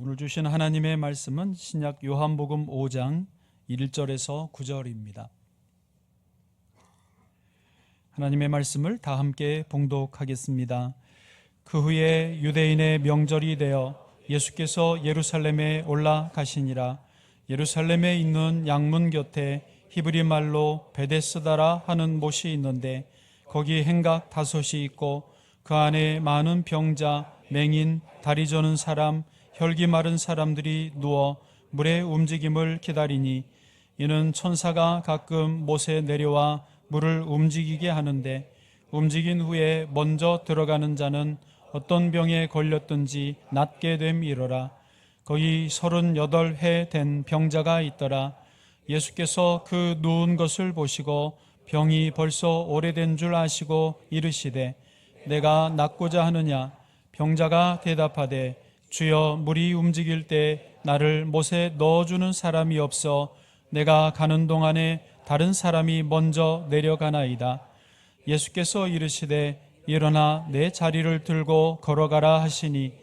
오늘 주신 하나님의 말씀은 신약 요한복음 5장 1절에서 9절입니다. 하나님의 말씀을 다 함께 봉독하겠습니다. 그 후에 유대인의 명절이 되어 예수께서 예루살렘에 올라가시니라. 예루살렘에 있는 양문 곁에 히브리 말로 베데스다라 하는 못이 있는데 거기 행각 5이 있고 그 안에 많은 병자, 맹인, 다리 저는 사람, 혈기 마른 사람들이 누워 물의 움직임을 기다리니 이는 천사가 가끔 못에 내려와 물을 움직이게 하는데 움직인 후에 먼저 들어가는 자는 어떤 병에 걸렸든지 낫게 됨이러라. 거기 38해 된 병자가 있더라. 예수께서 그 누운 것을 보시고 병이 벌써 오래된 줄 아시고 이르시되 내가 낫고자 하느냐? 병자가 대답하되 주여, 물이 움직일 때 나를 못에 넣어주는 사람이 없어 내가 가는 동안에 다른 사람이 먼저 내려가나이다. 예수께서 이르시되 일어나 내 자리를 들고 걸어가라 하시니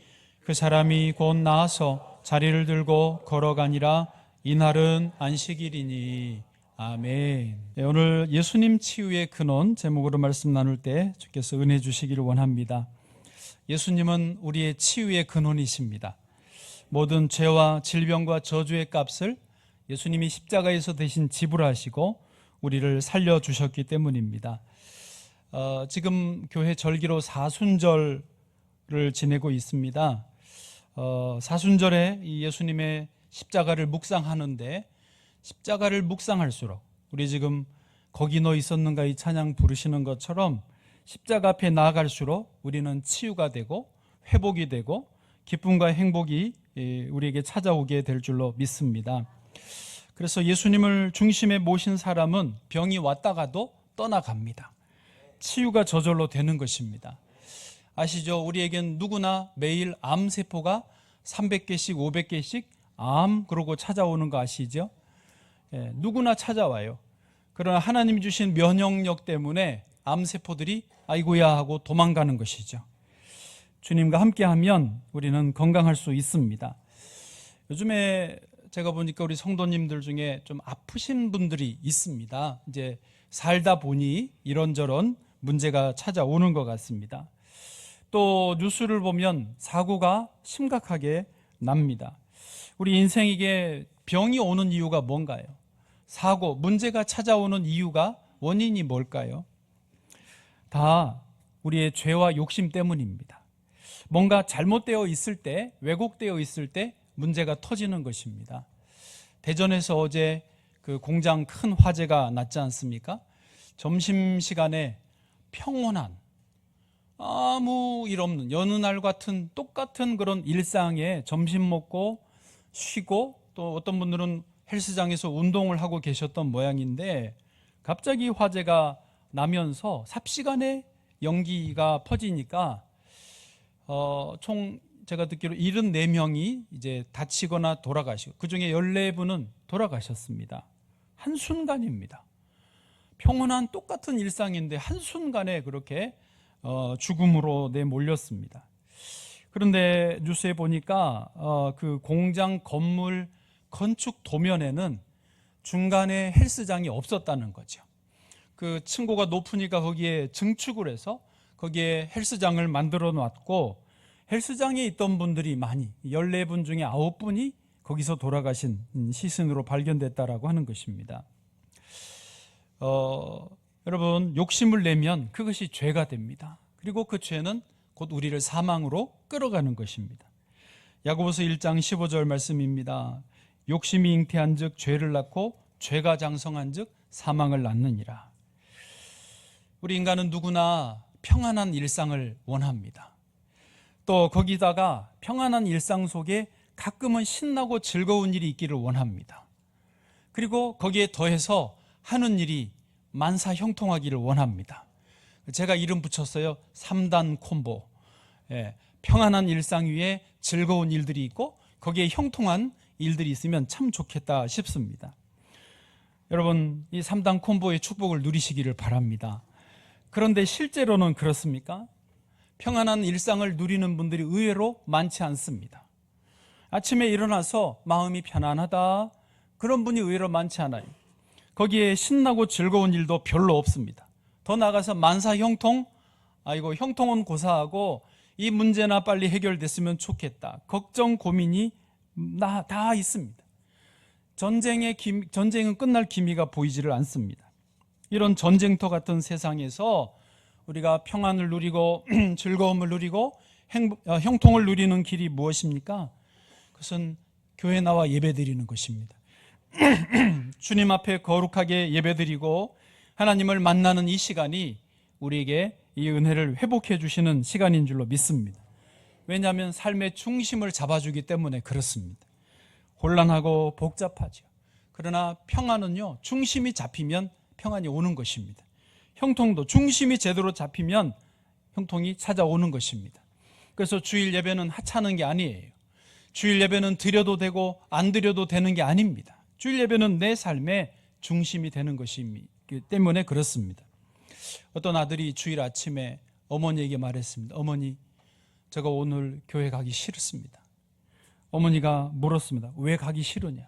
그 사람이 곧 나아서 자리를 들고 걸어가니라. 이날은 안식일이니. 아멘. 네, 오늘 예수님 치유의 근원 제목으로 말씀 나눌 때 주께서 은혜 주시기를 원합니다. 예수님은 우리의 치유의 근원이십니다. 모든 죄와 질병과 저주의 값을 예수님이 십자가에서 대신 지불하시고 우리를 살려주셨기 때문입니다. 지금 교회 절기로 사순절을 지내고 있습니다. 사순절에 이 예수님의 십자가를 묵상하는데 십자가를 묵상할수록 우리 지금 거기 너 있었는가 이 찬양 부르시는 것처럼 십자가 앞에 나아갈수록 우리는 치유가 되고 회복이 되고 기쁨과 행복이 우리에게 찾아오게 될 줄로 믿습니다. 그래서 예수님을 중심에 모신 사람은 병이 왔다가도 떠나갑니다. 치유가 저절로 되는 것입니다. 아시죠? 우리에겐 누구나 매일 암세포가 300개씩 500개씩 그러고 찾아오는 거 아시죠? 누구나 찾아와요. 그러나 하나님이 주신 면역력 때문에 암세포들이 아이고야 하고 도망가는 것이죠. 주님과 함께하면 우리는 건강할 수 있습니다. 요즘에 제가 보니까 우리 성도님들 중에 좀 아프신 분들이 있습니다. 이제 살다 보니 이런저런 문제가 찾아오는 것 같습니다. 또 뉴스를 보면 사고가 심각하게 납니다. 우리 인생에게 병이 오는 이유가 뭔가요? 사고, 문제가 찾아오는 이유가 원인이 뭘까요? 다 우리의 죄와 욕심 때문입니다. 뭔가 잘못되어 있을 때, 왜곡되어 있을 때 문제가 터지는 것입니다. 대전에서 어제 그 공장 큰 화재가 났지 않습니까? 점심시간에 평온한, 아무 일 없는 여느 날 같은 똑같은 그런 일상에 점심 먹고 쉬고 또 어떤 분들은 헬스장에서 운동을 하고 계셨던 모양인데 갑자기 화재가 나면서 삽시간에 연기가 퍼지니까 총 제가 듣기로 74명이 이제 다치거나 돌아가시고 그중에 14분은 돌아가셨습니다. 한순간입니다. 평온한 똑같은 일상인데 한순간에 그렇게 죽음으로 내몰렸습니다. 그런데 뉴스에 보니까 그 공장 건물 건축 도면에는 중간에 헬스장이 없었다는 거죠. 그 층고가 높으니까 거기에 증축을 해서 거기에 헬스장을 만들어 놨고 헬스장에 있던 분들이 많이 14분 중에 9분이 거기서 돌아가신 시신으로 발견됐다라고 하는 것입니다. 여러분, 욕심을 내면 그것이 죄가 됩니다. 그리고 그 죄는 곧 우리를 사망으로 끌어가는 것입니다. 야고보서 1장 15절 말씀입니다. 욕심이 잉태한 즉 죄를 낳고 죄가 장성한 즉 사망을 낳느니라. 우리 인간은 누구나 평안한 일상을 원합니다. 또 거기다가 평안한 일상 속에 가끔은 신나고 즐거운 일이 있기를 원합니다. 그리고 거기에 더해서 하는 일이 만사형통하기를 원합니다. 제가 이름 붙였어요. 3단 콤보. 평안한 일상 위에 즐거운 일들이 있고 거기에 형통한 일들이 있으면 참 좋겠다 싶습니다. 여러분, 이 3단 콤보의 축복을 누리시기를 바랍니다. 그런데 실제로는 그렇습니까? 평안한 일상을 누리는 분들이 의외로 많지 않습니다. 아침에 일어나서 마음이 편안하다, 그런 분이 의외로 많지 않아요. 거기에 신나고 즐거운 일도 별로 없습니다. 더 나아가서 만사 형통, 아이고 형통은 고사하고 이 문제나 빨리 해결됐으면 좋겠다, 걱정 고민이 다 있습니다. 전쟁은 끝날 기미가 보이지를 않습니다. 이런 전쟁터 같은 세상에서 우리가 평안을 누리고 즐거움을 누리고 형통을 누리는 길이 무엇입니까? 그것은 교회 나와 예배드리는 것입니다. 주님 앞에 거룩하게 예배드리고 하나님을 만나는 이 시간이 우리에게 이 은혜를 회복해 주시는 시간인 줄로 믿습니다. 왜냐하면 삶의 중심을 잡아주기 때문에 그렇습니다. 혼란하고 복잡하죠. 그러나 평안은요, 중심이 잡히면 평안이 오는 것입니다. 형통도 중심이 제대로 잡히면 형통이 찾아오는 것입니다. 그래서 주일 예배는 하찮은 게 아니에요. 주일 예배는 드려도 되고 안 드려도 되는 게 아닙니다. 주일 예배는 내 삶의 중심이 되는 것이기 때문에 그렇습니다. 어떤 아들이 주일 아침에 어머니에게 말했습니다. 어머니, 제가 오늘 교회 가기 싫습니다. 어머니가 물었습니다. 왜 가기 싫으냐?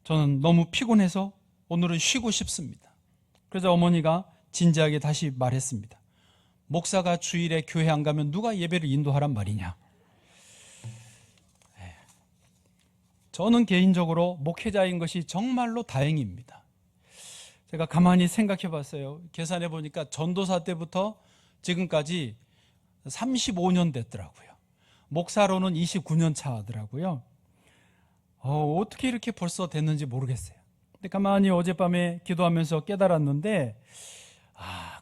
저는 너무 피곤해서 오늘은 쉬고 싶습니다. 그래서 어머니가 진지하게 다시 말했습니다. 목사가 주일에 교회 안 가면 누가 예배를 인도하란 말이냐? 저는 개인적으로 목회자인 것이 정말로 다행입니다. 제가 가만히 생각해 봤어요. 계산해 보니까 전도사 때부터 지금까지 35년 됐더라고요. 목사로는 29년 차더라고요. 어떻게 이렇게 벌써 됐는지 모르겠어요. 근데 가만히 어젯밤에 기도하면서 깨달았는데,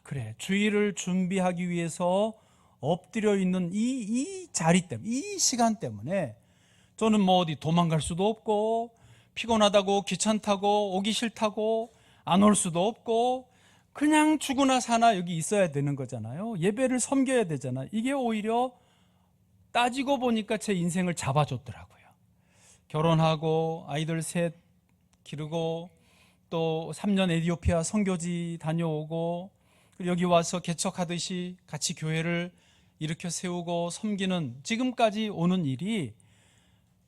그래, 주일을 준비하기 위해서 엎드려 있는 이 자리 때문에, 이 시간 때문에 저는 뭐 어디 도망갈 수도 없고, 피곤하다고 귀찮다고 오기 싫다고 안 올 수도 없고, 그냥 죽으나 사나 여기 있어야 되는 거잖아요. 예배를 섬겨야 되잖아요. 이게 오히려 따지고 보니까 제 인생을 잡아줬더라고요. 결혼하고 아이들 셋 기르고 또 3년 에티오피아 선교지 다녀오고, 그리고 여기 와서 개척하듯이 같이 교회를 일으켜 세우고 섬기는 지금까지 오는 일이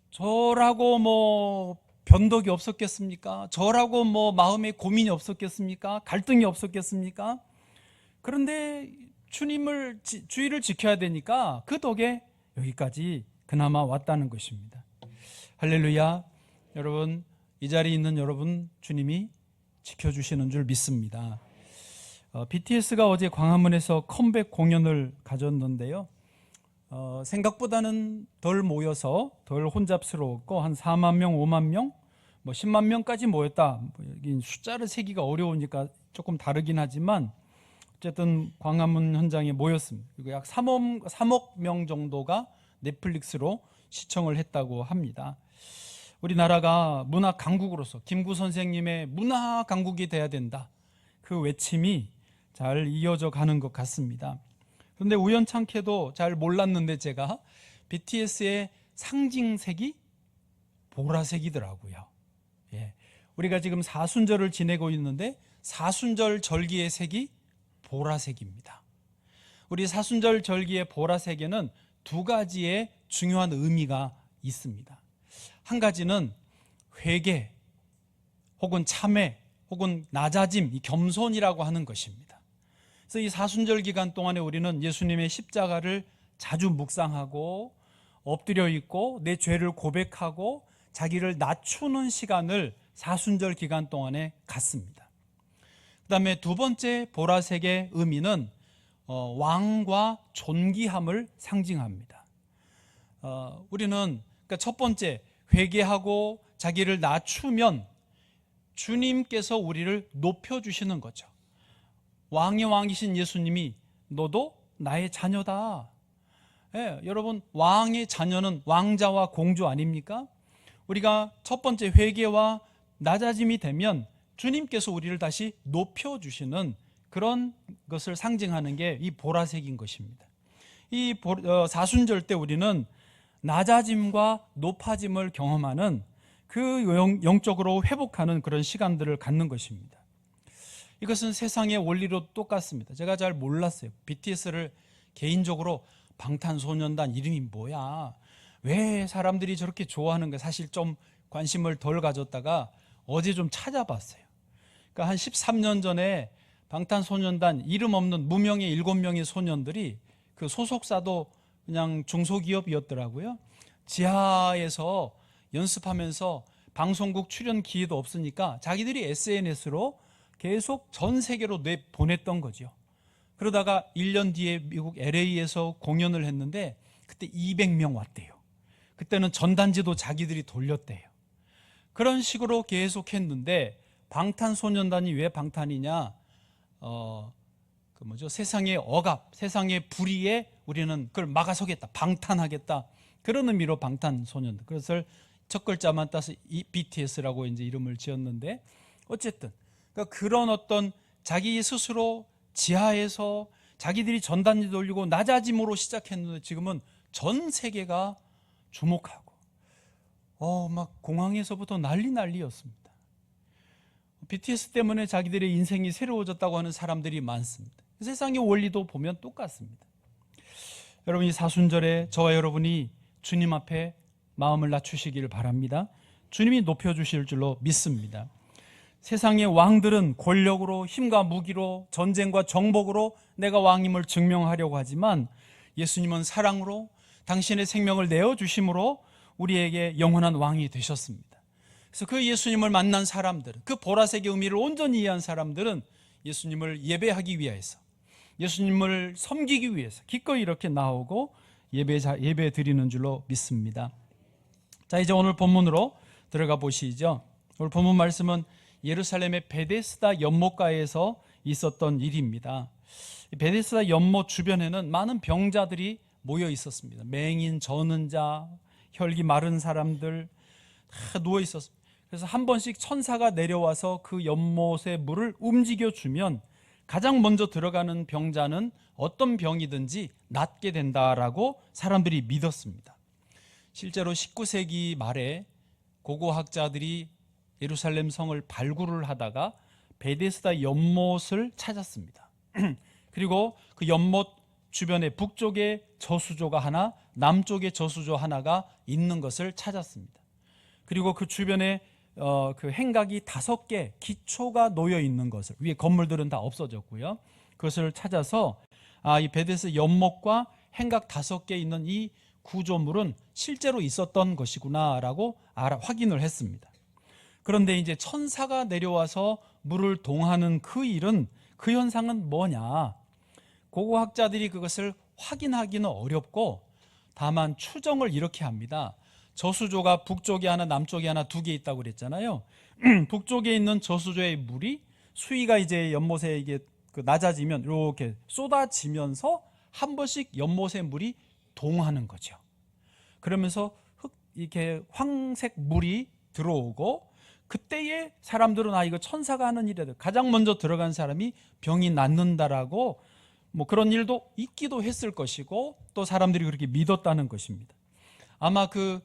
저라고 뭐 변덕이 없었겠습니까? 저라고 뭐 마음에 고민이 없었겠습니까? 갈등이 없었겠습니까? 그런데 주의를 지켜야 되니까 그 덕에 여기까지 그나마 왔다는 것입니다. 할렐루야. 여러분, 이 자리에 있는 여러분 주님이 지켜주시는 줄 믿습니다. BTS가 어제 광화문에서 컴백 공연을 가졌는데요. 생각보다는 덜 모여서 덜 혼잡스러웠고, 한 4만 명, 5만 명, 뭐 10만 명까지 모였다. 숫자를 세기가 어려우니까 조금 다르긴 하지만 어쨌든 광화문 현장에 모였습니다. 그리고 약 3억 명 정도가 넷플릭스로 시청을 했다고 합니다. 우리나라가 문화 강국으로서 김구 선생님의 문화 강국이 돼야 된다, 그 외침이 잘 이어져 가는 것 같습니다. 그런데 우연찮게도 잘 몰랐는데 제가 BTS의 상징색이 보라색이더라고요. 우리가 지금 사순절을 지내고 있는데 사순절 절기의 색이 보라색입니다. 우리 사순절 절기의 보라색에는 두 가지의 중요한 의미가 있습니다. 한 가지는 회개 혹은 참회 혹은 낮아짐, 이 겸손이라고 하는 것입니다. 그래서 이 사순절 기간 동안에 우리는 예수님의 십자가를 자주 묵상하고 엎드려 있고 내 죄를 고백하고 자기를 낮추는 시간을 사순절 기간 동안에 갖습니다. 그 다음에 두 번째 보라색의 의미는 왕과 존귀함을 상징합니다. 우리는 그러니까 첫 번째 회개하고 자기를 낮추면 주님께서 우리를 높여주시는 거죠. 왕의 왕이신 예수님이 너도 나의 자녀다. 여러분, 왕의 자녀는 왕자와 공주 아닙니까? 우리가 첫 번째 회개와 낮아짐이 되면 주님께서 우리를 다시 높여주시는 그런 것을 상징하는 게 이 보라색인 것입니다. 이 사순절 때 우리는 낮아짐과 높아짐을 경험하는 그 영적으로 회복하는 그런 시간들을 갖는 것입니다. 이것은 세상의 원리로 똑같습니다. 제가 잘 몰랐어요. BTS를 개인적으로 방탄소년단 이름이 뭐야? 왜 사람들이 저렇게 좋아하는가 사실 좀 관심을 덜 가졌다가 어제 좀 찾아봤어요. 그러니까 한 13년 전에 방탄소년단 이름 없는 무명의 7명의 소년들이 그 소속사도 그냥 중소기업이었더라고요. 지하에서 연습하면서 방송국 출연 기회도 없으니까 자기들이 SNS로 계속 전 세계로 내보냈던 거죠. 그러다가 1년 뒤에 미국 LA에서 공연을 했는데 그때 200명 왔대요. 그때는 전단지도 자기들이 돌렸대요. 그런 식으로 계속 했는데 방탄소년단이 왜 방탄이냐? 세상의 억압, 세상의 불의에 우리는 그걸 막아서겠다, 방탄하겠다, 그런 의미로 방탄소년단. 그래서 첫 글자만 따서 BTS라고 이제 이름을 지었는데, 어쨌든 그러니까 그런 어떤 자기 스스로 지하에서 자기들이 전단지 돌리고 낮아짐으로 시작했는데 지금은 전 세계가 주목하고 막 공항에서부터 난리였습니다. BTS 때문에 자기들의 인생이 새로워졌다고 하는 사람들이 많습니다. 세상의 원리도 보면 똑같습니다. 여러분, 이 사순절에 저와 여러분이 주님 앞에 마음을 낮추시기를 바랍니다. 주님이 높여주실 줄로 믿습니다. 세상의 왕들은 권력으로, 힘과 무기로, 전쟁과 정복으로 내가 왕임을 증명하려고 하지만 예수님은 사랑으로 당신의 생명을 내어주심으로 우리에게 영원한 왕이 되셨습니다. 그래서 그 예수님을 만난 사람들은, 그 보라색의 의미를 온전히 이해한 사람들은 예수님을 예배하기 위해서, 예수님을 섬기기 위해서 기꺼이 이렇게 나오고 예배 드리는 줄로 믿습니다. 자, 이제 오늘 본문으로 들어가 보시죠. 오늘 본문 말씀은 예루살렘의 베데스다 연못가에서 있었던 일입니다. 베데스다 연못 주변에는 많은 병자들이 모여 있었습니다. 맹인, 저는 자, 혈기 마른 사람들 다 누워 있었습니다. 그래서 한 번씩 천사가 내려와서 그 연못의 물을 움직여주면 가장 먼저 들어가는 병자는 어떤 병이든지 낫게 된다라고 사람들이 믿었습니다. 실제로 19세기 말에 고고학자들이 예루살렘 성을 발굴을 하다가 베데스다 연못을 찾았습니다. 그리고 그 연못 주변에 북쪽에 저수조가 하나, 남쪽에 저수조 하나가 있는 것을 찾았습니다. 그리고 그 주변에 그 행각이 5개 기초가 놓여 있는 것을, 위에 건물들은 다 없어졌고요. 그것을 찾아서 이 베데스다 연못과 행각 5개 있는 이 구조물은 실제로 있었던 것이구나라고 확인을 했습니다. 그런데 이제 천사가 내려와서 물을 동하는 그 일은, 그 현상은 뭐냐? 고고학자들이 그것을 확인하기는 어렵고 다만 추정을 이렇게 합니다. 저수조가 북쪽에 하나, 남쪽에 하나 2개 있다고 그랬잖아요. 북쪽에 있는 저수조의 물이 수위가 이제 연못에 이게 낮아지면 이렇게 쏟아지면서 한 번씩 연못의 물이 동하는 거죠. 그러면서 이렇게 황색 물이 들어오고, 그때에 사람들은 이거 천사가 하는 일이다, 가장 먼저 들어간 사람이 병이 낫는다라고 그런 일도 있기도 했을 것이고, 또 사람들이 그렇게 믿었다는 것입니다. 아마 그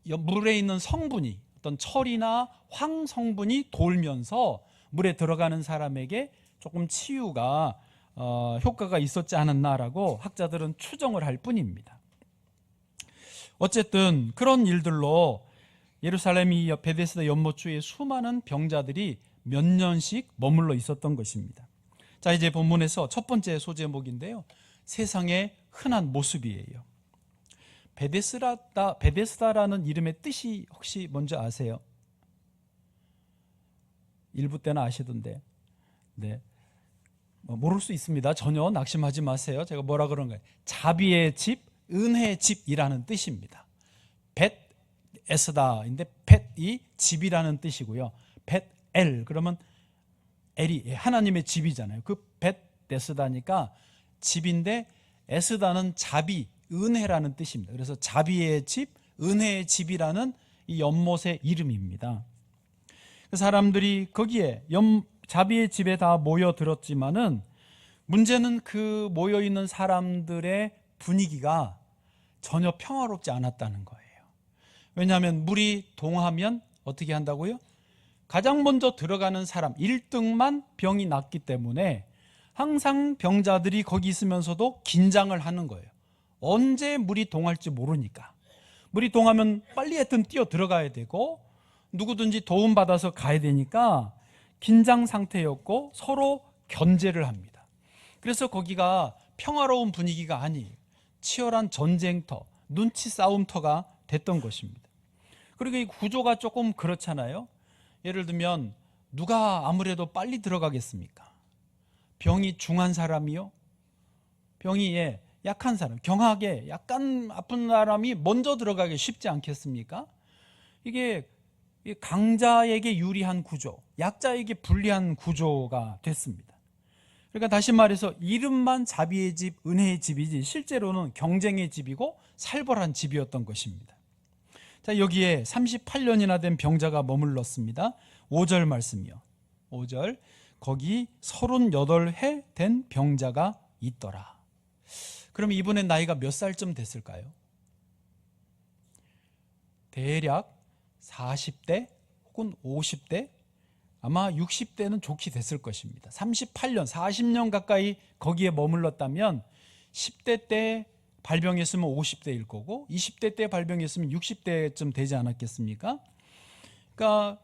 물에 있는 성분이, 어떤 철이나 황 성분이 돌면서 물에 들어가는 사람에게 조금 치유가 효과가 있었지 않았나라고 학자들은 추정을 할 뿐입니다. 어쨌든 그런 일들로 예루살렘이 베데스다 연못주에 수많은 병자들이 몇 년씩 머물러 있었던 것입니다. 자, 이제 본문에서 첫 번째 소제목인데요, 세상의 흔한 모습이에요. 베데스다라는 이름의 뜻이 혹시 뭔지 아세요? 일부 때는 아시던데. 네. 모를 수 있습니다. 전혀 낙심하지 마세요. 제가 뭐라 그런가요? 자비의 집, 은혜의 집이라는 뜻입니다. 벳에스다인데 벳이 집이라는 뜻이고요. 벳엘, 그러면 엘이 하나님의 집이잖아요. 그 벳에스다니까 집인데 에스다는 자비, 은혜라는 뜻입니다. 그래서 자비의 집, 은혜의 집이라는 이 연못의 이름입니다. 사람들이 거기에 자비의 집에 다 모여들었지만은 문제는 그 모여있는 사람들의 분위기가 전혀 평화롭지 않았다는 거예요. 왜냐하면 물이 동하면 어떻게 한다고요? 가장 먼저 들어가는 사람 1등만 병이 낫기 때문에 항상 병자들이 거기 있으면서도 긴장을 하는 거예요. 언제 물이 동할지 모르니까. 물이 동하면 빨리 하여튼 뛰어 들어가야 되고 누구든지 도움받아서 가야 되니까 긴장 상태였고 서로 견제를 합니다. 그래서 거기가 평화로운 분위기가 아니에요. 치열한 전쟁터, 눈치 싸움터가 됐던 것입니다. 그리고 이 구조가 조금 그렇잖아요. 예를 들면 누가 아무래도 빨리 들어가겠습니까? 병이 중한 사람이요? 병이 약한 사람, 경하게 약간 아픈 사람이 먼저 들어가기 쉽지 않겠습니까? 이게 강자에게 유리한 구조, 약자에게 불리한 구조가 됐습니다. 그러니까 다시 말해서 이름만 자비의 집, 은혜의 집이지 실제로는 경쟁의 집이고 살벌한 집이었던 것입니다. 자, 여기에 38년이나 된 병자가 머물렀습니다. 5절 말씀이요. 5절, 거기 38해 된 병자가 있더라. 그럼 이분의 나이가 몇 살쯤 됐을까요? 대략 40대 혹은 50대, 아마 60대는 좋게 됐을 것입니다. 38년, 40년 가까이 거기에 머물렀다면 10대 때 발병했으면 50대일 거고 20대 때 발병했으면 60대쯤 되지 않았겠습니까? 그러니까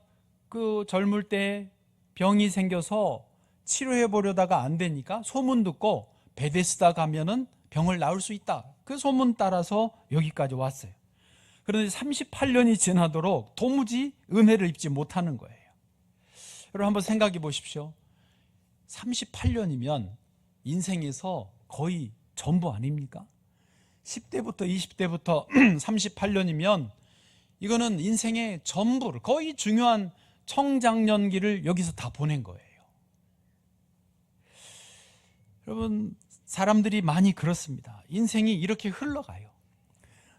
그 젊을 때 병이 생겨서 치료해 보려다가 안 되니까 소문 듣고 베데스다 가면은 병을 나을 수 있다. 그 소문 따라서 여기까지 왔어요. 그런데 38년이 지나도록 도무지 은혜를 입지 못하는 거예요. 여러분 한번 생각해 보십시오. 38년이면 인생에서 거의 전부 아닙니까? 10대부터 20대부터 38년이면 이거는 인생의 전부를, 거의 중요한 청장년기를 여기서 다 보낸 거예요. 여러분, 사람들이 많이 그렇습니다. 인생이 이렇게 흘러가요.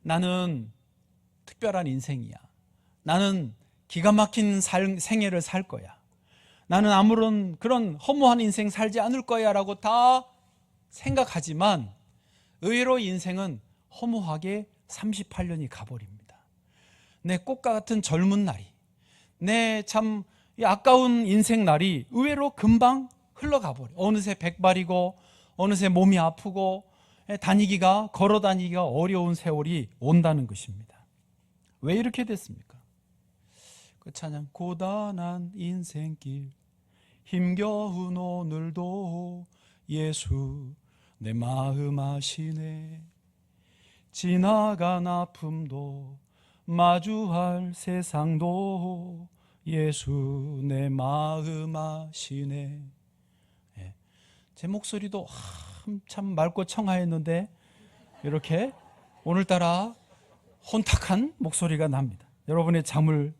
나는 특별한 인생이야. 나는 기가 막힌 생애를 살 거야. 나는 아무런 그런 허무한 인생 살지 않을 거야 라고 다 생각하지만 의외로 인생은 허무하게 38년이 가버립니다. 내 꽃과 같은 젊은 날이, 내 참 아까운 인생 날이 의외로 금방 흘러가 버려요. 어느새 백발이고 어느새 몸이 아프고 걸어 다니기가 어려운 세월이 온다는 것입니다. 왜 이렇게 됐습니까? 그 찬양, 고단한 인생길 힘겨운 오늘도 예수 내 마음 아시네. 지나간 아픔도 마주할 세상도 예수 내 마음 아시네. 제 목소리도 참 맑고 청하였는데 이렇게 오늘따라 혼탁한 목소리가 납니다. 여러분의 잠을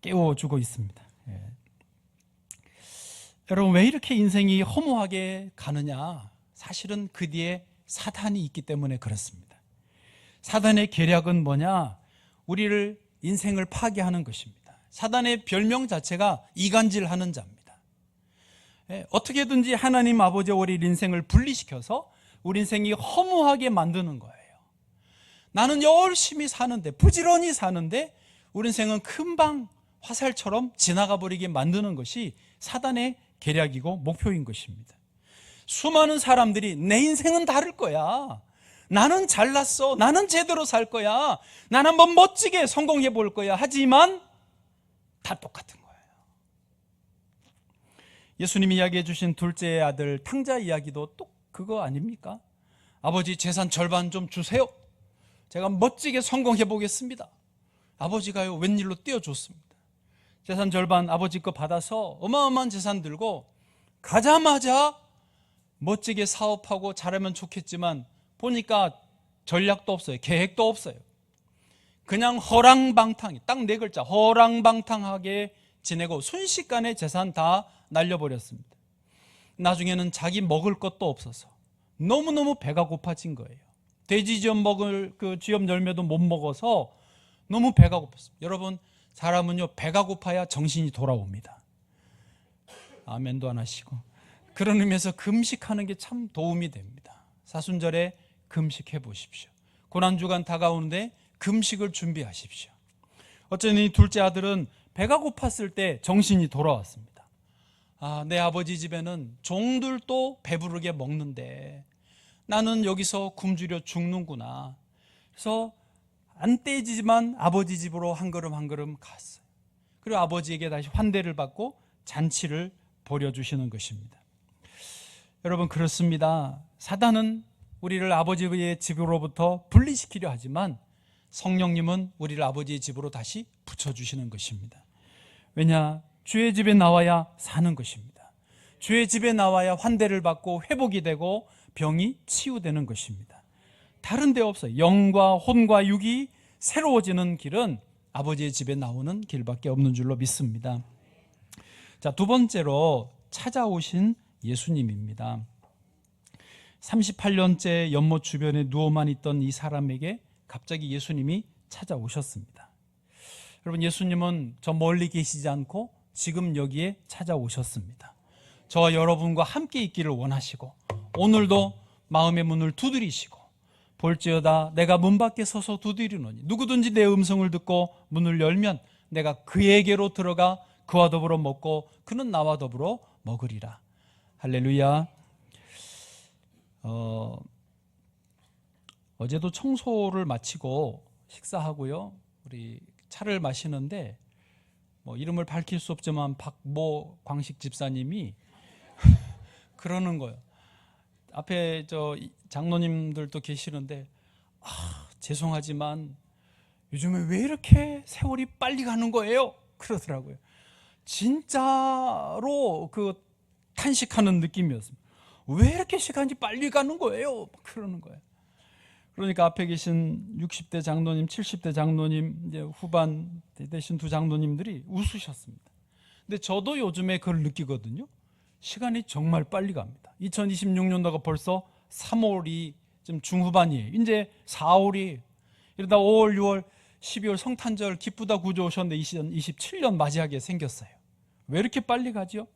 깨워주고 있습니다. 여러분, 왜 이렇게 인생이 허무하게 가느냐? 사실은 그 뒤에 사탄이 있기 때문에 그렇습니다. 사단의 계략은 뭐냐? 우리를, 인생을 파괴하는 것입니다. 사단의 별명 자체가 이간질하는 자입니다. 어떻게든지 하나님 아버지와 우리 인생을 분리시켜서 우리 인생이 허무하게 만드는 거예요. 나는 열심히 사는데, 부지런히 사는데 우리 인생은 금방 화살처럼 지나가 버리게 만드는 것이 사단의 계략이고 목표인 것입니다. 수많은 사람들이 내 인생은 다를 거야, 나는 잘났어, 나는 제대로 살 거야, 난 한번 멋지게 성공해 볼 거야 하지만 다 똑같은 거예요. 예수님이 이야기해 주신 둘째 아들 탕자 이야기도 또 그거 아닙니까? 아버지, 재산 절반 좀 주세요. 제가 멋지게 성공해 보겠습니다. 아버지가요, 웬일로 띄워줬습니다. 재산 절반 아버지 거 받아서 어마어마한 재산 들고 가자마자 멋지게 사업하고 잘하면 좋겠지만 보니까 전략도 없어요. 계획도 없어요. 그냥 허랑방탕, 딱 네 글자, 허랑방탕하게 지내고 순식간에 재산 다 날려버렸습니다. 나중에는 자기 먹을 것도 없어서 너무너무 배가 고파진 거예요. 돼지지업 먹을 그 쥐업 열매도 못 먹어서 너무 배가 고팠습니다. 여러분, 사람은요, 배가 고파야 정신이 돌아옵니다. 아멘도 안 하시고. 그런 의미에서 금식하는 게 참 도움이 됩니다. 사순절에 금식해 보십시오. 고난주간 다가오는데 금식을 준비하십시오. 어쨌든 이 둘째 아들은 배가 고팠을 때 정신이 돌아왔습니다. 내 아버지 집에는 종들도 배부르게 먹는데 나는 여기서 굶주려 죽는구나. 그래서 안 떼지지만 아버지 집으로 한 걸음 한 걸음 갔어요. 그리고 아버지에게 다시 환대를 받고 잔치를 벌여주시는 것입니다. 여러분, 그렇습니다. 사단은 우리를 아버지의 집으로부터 분리시키려 하지만 성령님은 우리를 아버지의 집으로 다시 붙여주시는 것입니다. 왜냐? 주의 집에 나와야 사는 것입니다. 주의 집에 나와야 환대를 받고 회복이 되고 병이 치유되는 것입니다. 다른 데 없어요. 영과 혼과 육이 새로워지는 길은 아버지의 집에 나오는 길밖에 없는 줄로 믿습니다. 자, 두 번째로 찾아오신 예수님입니다. 38년째 연못 주변에 누워만 있던 이 사람에게 갑자기 예수님이 찾아오셨습니다. 여러분, 예수님은 저 멀리 계시지 않고 지금 여기에 찾아오셨습니다. 저와 여러분과 함께 있기를 원하시고 오늘도 마음의 문을 두드리시고 볼지어다 내가 문 밖에 서서 두드리노니 누구든지 내 음성을 듣고 문을 열면 내가 그에게로 들어가 그와 더불어 먹고 그는 나와 더불어 먹으리라. 할렐루야. 어제도 청소를 마치고 식사하고요, 우리 차를 마시는데 이름을 밝힐 수 없지만 박모 광식 집사님이 그러는 거예요. 앞에 저 장로님들도 계시는데 죄송하지만 요즘에 왜 이렇게 세월이 빨리 가는 거예요? 그러더라고요. 진짜로 그 탄식하는 느낌이었습니다. 왜 이렇게 시간이 빨리 가는 거예요? 그러는 거예요. 그러니까 앞에 계신 60대 장로님, 70대 장로님, 이제 후반 되신 두 장로님들이 웃으셨습니다. 근데 저도 요즘에 그걸 느끼거든요. 시간이 정말 빨리 갑니다. 2026년도가 벌써 3월이 좀 중후반이에요. 이제 4월이 이러다 5월, 6월, 12월 성탄절 기쁘다 구주 오셨는데 2027년 맞이하게 생겼어요. 왜 이렇게 빨리 가죠?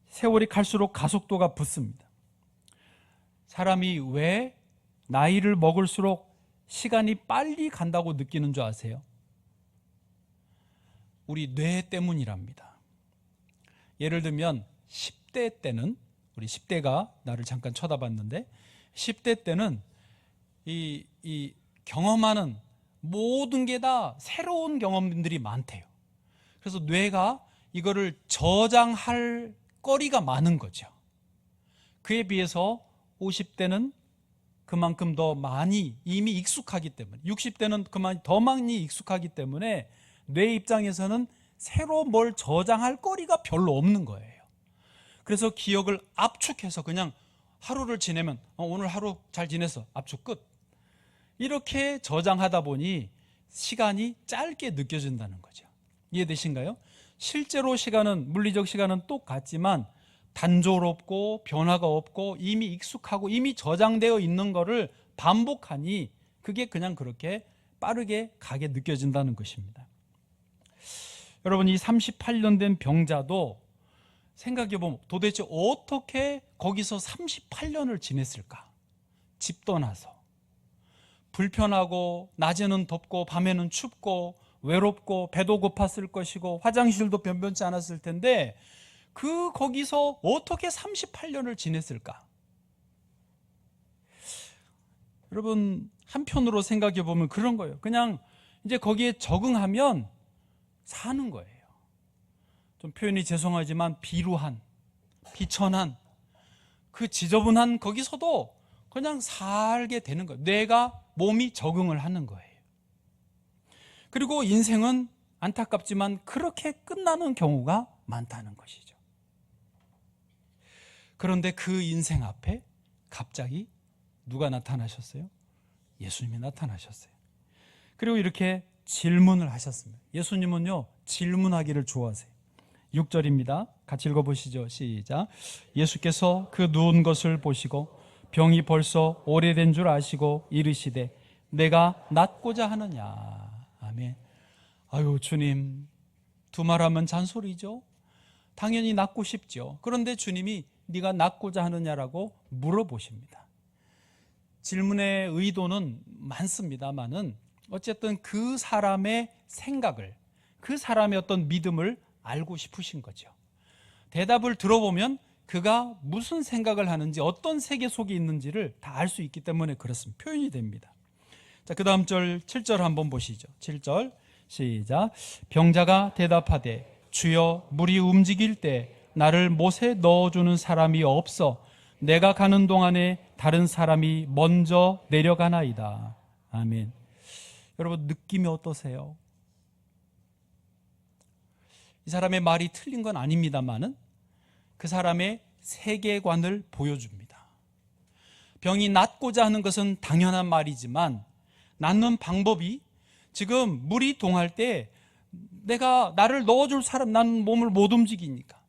세월이 갈수록 가속도가 붙습니다. 사람이 왜 나이를 먹을수록 시간이 빨리 간다고 느끼는 줄 아세요? 우리 뇌 때문이랍니다. 예를 들면 10대 때는, 우리 10대가 나를 잠깐 쳐다봤는데 10대 때는 이 경험하는 모든 게 다 새로운 경험들이 많대요. 그래서 뇌가 이거를 저장할 거리가 많은 거죠. 그에 비해서 50대는 그만큼 더 많이 이미 익숙하기 때문에, 60대는 그만 더 많이 익숙하기 때문에 뇌 입장에서는 새로 뭘 저장할 거리가 별로 없는 거예요. 그래서 기억을 압축해서 그냥 하루를 지내면 오늘 하루 잘 지냈어, 압축 끝. 이렇게 저장하다 보니 시간이 짧게 느껴진다는 거죠. 이해되신가요? 실제로 시간은, 물리적 시간은 똑같지만 단조롭고 변화가 없고 이미 익숙하고 이미 저장되어 있는 거를 반복하니 그게 그냥 그렇게 빠르게 가게 느껴진다는 것입니다. 여러분, 이 38년 된 병자도 생각해보면 도대체 어떻게 거기서 38년을 지냈을까? 집 떠나서 불편하고 낮에는 덥고 밤에는 춥고 외롭고 배도 고팠을 것이고 화장실도 변변치 않았을 텐데 거기서 어떻게 38년을 지냈을까? 여러분, 한편으로 생각해 보면 그런 거예요. 그냥 이제 거기에 적응하면 사는 거예요. 좀 표현이 죄송하지만 비루한, 비천한, 그 지저분한 거기서도 그냥 살게 되는 거예요. 뇌가, 몸이 적응을 하는 거예요. 그리고 인생은 안타깝지만 그렇게 끝나는 경우가 많다는 것이죠. 그런데 그 인생 앞에 갑자기 누가 나타나셨어요? 예수님이 나타나셨어요. 그리고 이렇게 질문을 하셨습니다. 예수님은요, 질문하기를 좋아하세요. 6절입니다. 같이 읽어보시죠. 시작. 예수께서 그 누운 것을 보시고 병이 벌써 오래된 줄 아시고 이르시되 내가 낫고자 하느냐. 아멘. 아유, 주님, 두말하면 잔소리죠. 당연히 낫고 싶죠. 그런데 주님이 네가 낫고자 하느냐라고 물어보십니다. 질문의 의도는 많습니다만은 어쨌든 그 사람의 생각을, 그 사람의 어떤 믿음을 알고 싶으신 거죠. 대답을 들어보면 그가 무슨 생각을 하는지, 어떤 세계 속에 있는지를 다 알 수 있기 때문에 그렇습니다. 표현이 됩니다. 자, 그 다음 절 7절 한번 보시죠. 7절 시작. 병자가 대답하되 주여 물이 움직일 때 나를 못에 넣어주는 사람이 없어 내가 가는 동안에 다른 사람이 먼저 내려가나이다. 아멘. 여러분 느낌이 어떠세요? 이 사람의 말이 틀린 건 아닙니다만은 그 사람의 세계관을 보여줍니다. 병이 낫고자 하는 것은 당연한 말이지만 낫는 방법이 지금 물이 동할 때 내가 나를 넣어줄 사람, 나는 몸을 못 움직이니까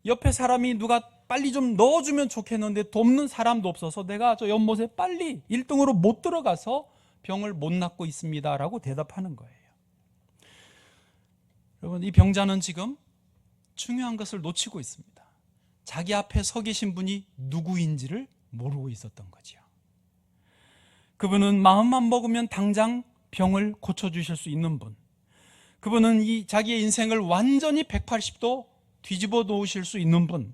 옆에 사람이 누가 빨리 좀 넣어주면 좋겠는데 돕는 사람도 없어서 내가 저 연못에 빨리 1등으로 못 들어가서 병을 못 낫고 있습니다 라고 대답하는 거예요. 여러분, 이 병자는 지금 중요한 것을 놓치고 있습니다. 자기 앞에 서 계신 분이 누구인지를 모르고 있었던 거죠. 그분은 마음만 먹으면 당장 병을 고쳐주실 수 있는 분, 그분은 이 자기의 인생을 완전히 180도 뒤집어 놓으실 수 있는 분,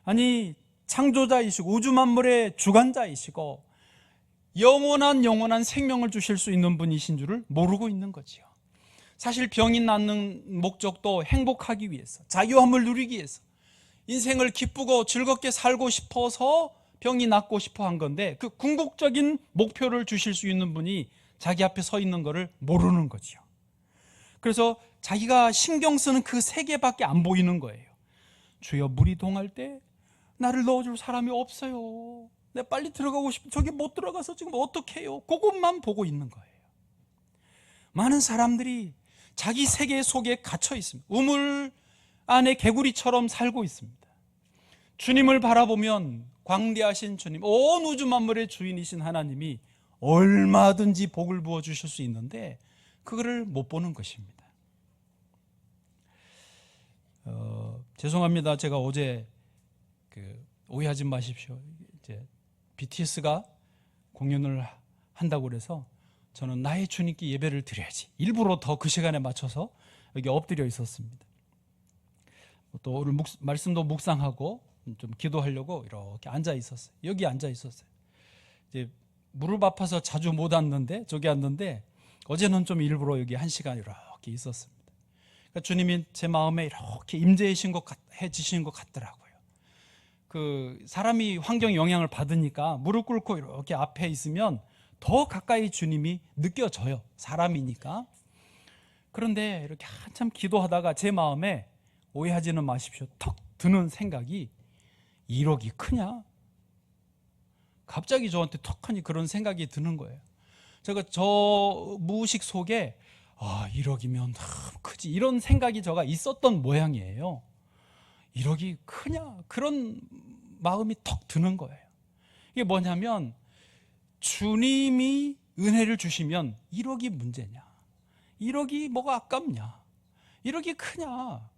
아니 창조자이시고 우주 만물의 주관자이시고 영원한 생명을 주실 수 있는 분이신 줄을 모르고 있는 거지요. 사실 병이 낫는 목적도 행복하기 위해서, 자유함을 누리기 위해서, 인생을 기쁘고 즐겁게 살고 싶어서 병이 낫고 싶어 한 건데 그 궁극적인 목표를 주실 수 있는 분이 자기 앞에 서 있는 것을 모르는 거지요. 그래서 자기가 신경 쓰는 그 세계밖에 안 보이는 거예요. 주여 물이 동할 때 나를 넣어줄 사람이 없어요. 내가 빨리 들어가고 싶어. 저기 못 들어가서 지금 어떡해요? 그것만 보고 있는 거예요. 많은 사람들이 자기 세계 속에 갇혀 있습니다. 우물 안에 개구리처럼 살고 있습니다. 주님을 바라보면 광대하신 주님, 온 우주 만물의 주인이신 하나님이 얼마든지 복을 부어 주실 수 있는데 그거를 못 보는 것입니다. 죄송합니다. 제가 어제 오해하지 마십시오. 이제 BTS가 공연을 한다고 그래서 저는 나의 주님께 예배를 드려야지 일부러 더 그 시간에 맞춰서 여기 엎드려 있었습니다. 또 오늘 말씀도 묵상하고 좀 기도하려고 이렇게 앉아 있었어요. 여기 앉아 있었어요. 이제 무릎 아파서 자주 못 앉는데 저기 앉는데 어제는 좀 일부러 여기 한 시간 이렇게 있었습니다. 그러니까 주님이 제 마음에 이렇게 임재해신 것 해지신 것 같더라고요. 그 사람이 환경 영향을 받으니까 무릎 꿇고 이렇게 앞에 있으면 더 가까이 주님이 느껴져요. 사람이니까. 그런데 이렇게 한참 기도하다가 제 마음에 오해하지는 마십시오. 턱 드는 생각이 1억이 크냐? 갑자기 저한테 턱하니 그런 생각이 드는 거예요. 제가 저 무의식 속에 1억이면 너무 크지 이런 생각이 제가 있었던 모양이에요. 1억이 크냐? 그런 마음이 턱 드는 거예요. 이게 뭐냐면 주님이 은혜를 주시면 1억이 문제냐? 1억이 뭐가 아깝냐? 1억이 크냐?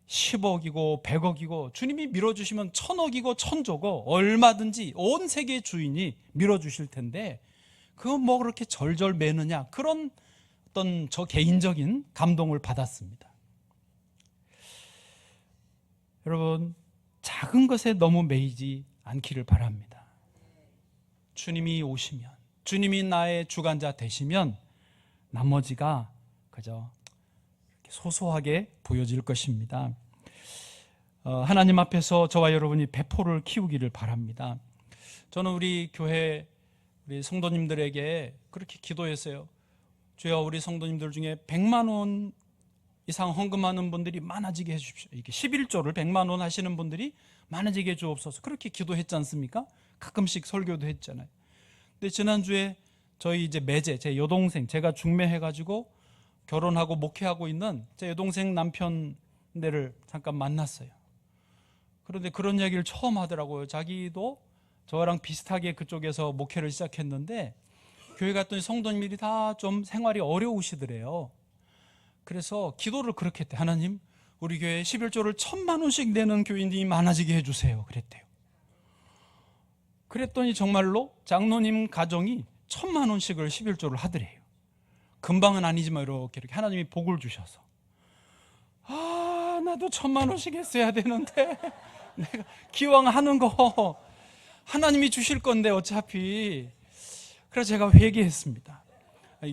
10억이고 100억이고 주님이 밀어주시면 1000억이고 1000조고 얼마든지 온 세계의 주인이 밀어주실 텐데 그건 뭐 그렇게 절절 매느냐? 그런 어떤 저 개인적인 감동을 받았습니다. 여러분, 작은 것에 너무 매이지 않기를 바랍니다. 주님이 오시면, 주님이 나의 주관자 되시면 나머지가 그저 소소하게 보여질 것입니다. 하나님 앞에서 저와 여러분이 배포를 키우기를 바랍니다. 저는 우리 교회 우리 성도님들에게 그렇게 기도했어요. 주여, 우리 성도님들 중에 100만 원 이상 헌금하는 분들이 많아지게 해주십시오. 이렇게 11조를 100만 원 하시는 분들이 많아지게 해주옵소서. 그렇게 기도했지 않습니까? 가끔씩 설교도 했잖아요. 근데 지난주에 저희 이제 매제 제 여동생, 제가 중매해가지고 결혼하고 목회하고 있는 제 여동생 남편네를 잠깐 만났어요. 그런데 그런 얘기를 처음 하더라고요. 자기도 저랑 비슷하게 그쪽에서 목회를 시작했는데 교회 갔더니 성도님들이 다 좀 생활이 어려우시더래요. 그래서 기도를 그렇게 했대. 하나님, 우리 교회에 11조를 1000만 원씩 내는 교인들이 많아지게 해주세요. 그랬대요. 그랬더니 정말로 장로님 가정이 1000만 원씩을 11조를 하더래요. 금방은 아니지만 이렇게 하나님이 복을 주셔서 나도 1000만 원씩 했어야 되는데 내가 기왕 하는 거 하나님이 주실 건데 어차피 그래서 제가 회개했습니다.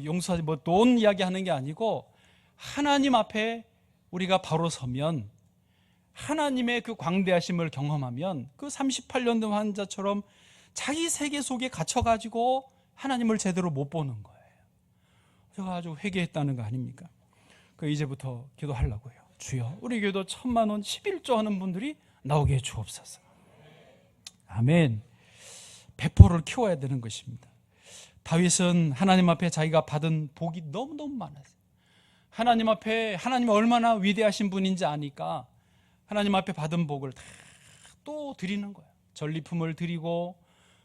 용서하지, 뭐 돈 이야기하는 게 아니고 하나님 앞에 우리가 바로 서면, 하나님의 그 광대하심을 경험하면 그 38년 된 환자처럼 자기 세계 속에 갇혀가지고 하나님을 제대로 못 보는 거예요. 제가 아주 회개했다는 거 아닙니까? 그 이제부터 기도하려고요. 주여, 우리 교회도 1,000만 원 11조 하는 분들이 나오게 해 주옵소서. 아멘. 배포를 키워야 되는 것입니다. 다윗은 하나님 앞에 자기가 받은 복이 너무너무 많았어요. 하나님 앞에 하나님이 얼마나 위대하신 분인지 아니까 하나님 앞에 받은 복을 다 또 드리는 거예요. 전리품을 드리고,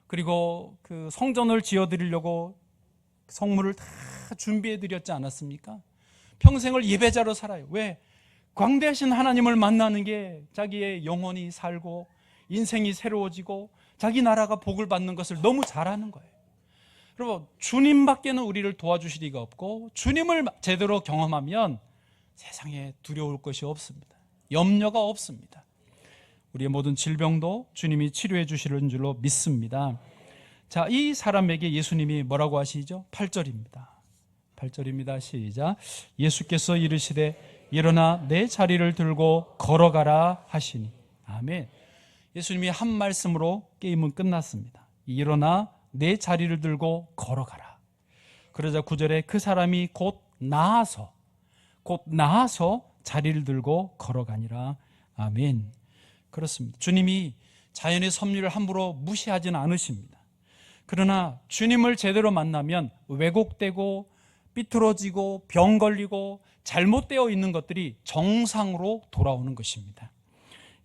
그리고 그 성전을 지어 드리려고 성물을 다 준비해 드렸지 않았습니까? 평생을 예배자로 살아요. 왜? 광대하신 하나님을 만나는 게 자기의 영혼이 살고 인생이 새로워지고 자기 나라가 복을 받는 것을 너무 잘하는 거예요. 여러분, 주님밖에는 우리를 도와주실 리가 없고, 주님을 제대로 경험하면 세상에 두려울 것이 없습니다. 염려가 없습니다. 우리의 모든 질병도 주님이 치료해 주시는 줄로 믿습니다. 자, 이 사람에게 예수님이 뭐라고 하시죠? 8절입니다. 8절입니다. 시작. 예수께서 이르시되 일어나 내 자리를 들고 걸어가라 하시니. 아멘. 예수님이 한 말씀으로 게임은 끝났습니다. 일어나 내 자리를 들고 걸어가라. 그러자 9절에 그 사람이 곧 나아서 자리를 들고 걸어가니라. 아멘. 그렇습니다. 주님이 자연의 섭리를 함부로 무시하지는 않으십니다. 그러나 주님을 제대로 만나면 왜곡되고 삐뚤어지고 병 걸리고 잘못되어 있는 것들이 정상으로 돌아오는 것입니다.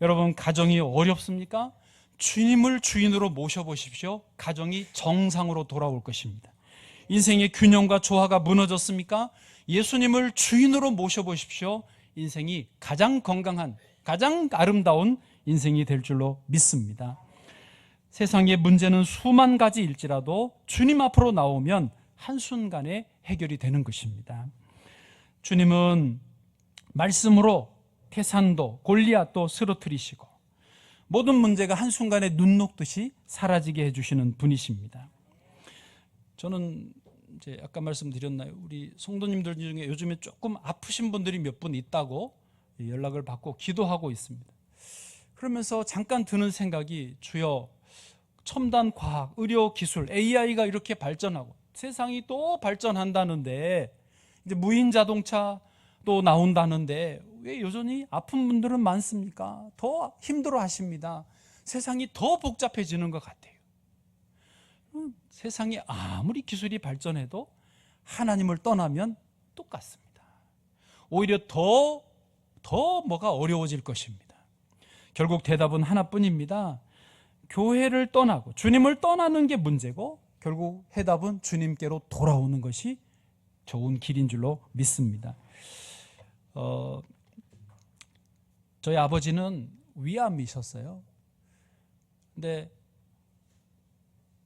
여러분, 가정이 어렵습니까? 주님을 주인으로 모셔보십시오. 가정이 정상으로 돌아올 것입니다. 인생의 균형과 조화가 무너졌습니까? 예수님을 주인으로 모셔보십시오. 인생이 가장 건강한, 가장 아름다운 인생이 될 줄로 믿습니다. 세상의 문제는 수만 가지일지라도 주님 앞으로 나오면 한순간에 해결이 되는 것입니다. 주님은 말씀으로 태산도 골리앗도 쓰러뜨리시고 모든 문제가 한순간에 눈 녹듯이 사라지게 해주시는 분이십니다. 저는 이제 아까 말씀드렸나요? 우리 성도님들 중에 요즘에 조금 아프신 분들이 몇 분 있다고 연락을 받고 기도하고 있습니다. 그러면서 잠깐 드는 생각이, 주여, 첨단 과학, 의료 기술, AI가 이렇게 발전하고 세상이 또 발전한다는데, 이제 무인 자동차 또 나온다는데 왜 여전히 아픈 분들은 많습니까? 더 힘들어 하십니다. 세상이 더 복잡해지는 것 같아요. 세상이 아무리 기술이 발전해도 하나님을 떠나면 똑같습니다. 오히려 더 뭐가 어려워질 것입니다. 결국 대답은 하나뿐입니다. 교회를 떠나고 주님을 떠나는 게 문제고, 결국 해답은 주님께로 돌아오는 것이 좋은 길인 줄로 믿습니다. 저희 아버지는 위암이셨어요. 근데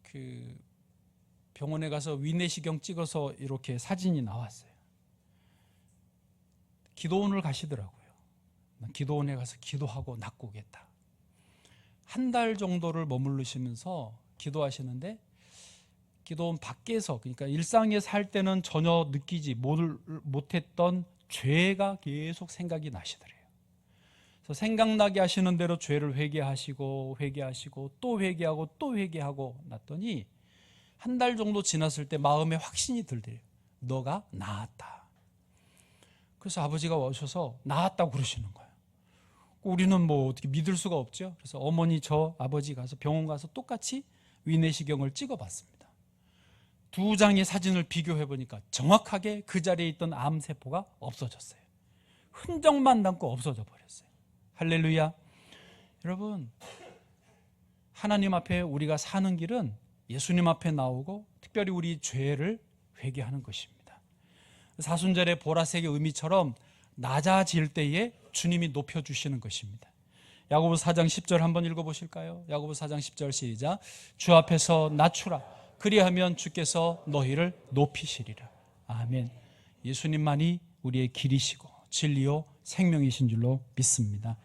그 병원에 가서 위내시경 찍어서 이렇게 사진이 나왔어요. 기도원을 가시더라고요. 기도원에 가서 기도하고 낫고 오겠다. 한 달 정도를 머무르시면서 기도하시는데, 기도원 밖에서, 그러니까 일상에 살 때는 전혀 느끼지 못했던 죄가 계속 생각이 나시더래요. 그래서 생각나게 하시는 대로 죄를 회개하시고 또 회개하고 또 회개하고 났더니 한 달 정도 지났을 때 마음에 확신이 들대요. 너가 나았다. 그래서 아버지가 오셔서 나았다고 그러시는 거예요. 우리는 뭐 어떻게 믿을 수가 없죠. 그래서 어머니, 저 아버지 가서 병원 가서 똑같이 위내시경을 찍어봤습니다. 두 장의 사진을 비교해 보니까 정확하게 그 자리에 있던 암세포가 없어졌어요. 흔적만 남고 없어져 버렸어요. 할렐루야. 여러분, 하나님 앞에 우리가 사는 길은 예수님 앞에 나오고 특별히 우리 죄를 회개하는 것입니다. 사순절의 보라색의 의미처럼 낮아질 때에 주님이 높여주시는 것입니다. 야고보서 4장 10절 한번 읽어보실까요? 야고보서 4장 10절 시작. 주 앞에서 낮추라. 그리하면 주께서 너희를 높이시리라. 아멘. 예수님만이 우리의 길이시고 진리요 생명이신 줄로 믿습니다.